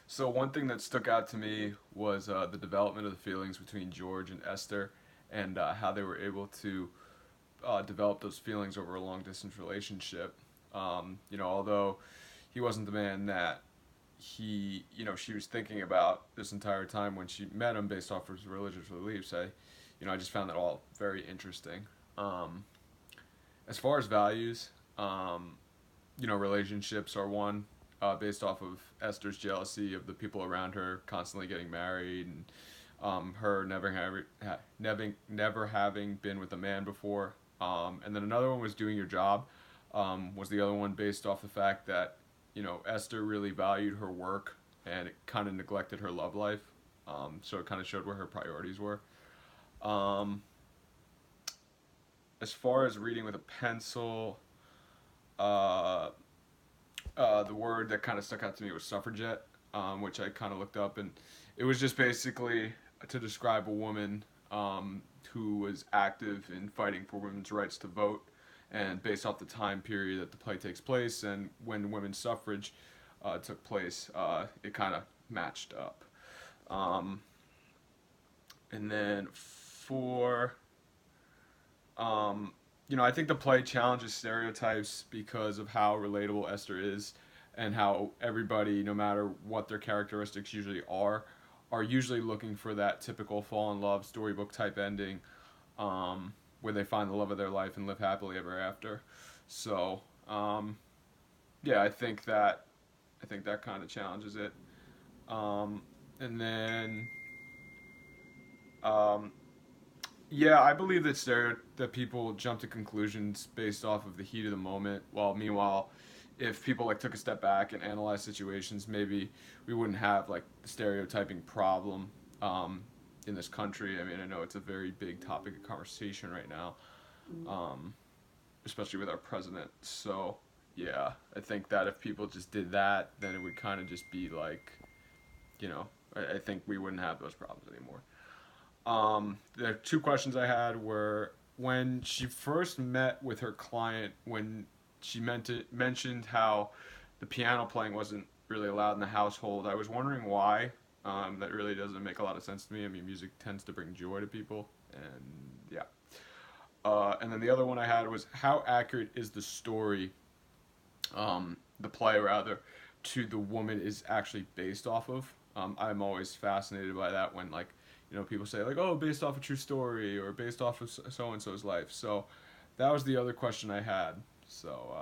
So one thing that stuck out to me was the development of the feelings between George and Esther, and how they were able to develop those feelings over a long distance relationship. Although he wasn't the man that she was thinking about this entire time when she met him based off of his religious beliefs. I just found that all very interesting. Um, as far as values, relationships are one based off of Esther's jealousy of the people around her constantly getting married, and her never having been with a man before. And then another one was doing your job. Was the other one based off the fact that Esther really valued her work and it kind of neglected her love life. So it kind of showed where her priorities were. Um, as far as reading with a pencil, uh, the word that kind of stuck out to me was suffragette, which I kind of looked up, and it was just basically to describe a woman who was active in fighting for women's rights to vote, and based off the time period that the play takes place and when women's suffrage took place, it kind of matched up. Um, and then for I think the play challenges stereotypes because of how relatable Esther is, and how everybody, no matter what their characteristics usually are usually looking for that typical fall in love storybook type ending, where they find the love of their life and live happily ever after. So, yeah, I think that kind of challenges it. And then, um, Yeah, I believe that people jump to conclusions based off of the heat of the moment. While meanwhile, if people like took a step back and analyzed situations, maybe we wouldn't have like the stereotyping problem in this country. I mean, I know it's a very big topic of conversation right now, um, especially with our president. So yeah, I think that if people just did that, then it would kind of just be like, you know, I think we wouldn't have those problems anymore. The two questions I had were when she first met with her client, when mentioned how the piano playing wasn't really allowed in the household. I was wondering why. That really doesn't make a lot of sense to me. I mean, music tends to bring joy to people, and yeah. And then the other one I had was how accurate is the story, the play rather, to the woman is actually based off of. I'm always fascinated by that when like people say like, oh, based off a true story or based off of so and so's life. So that was the other question I had. So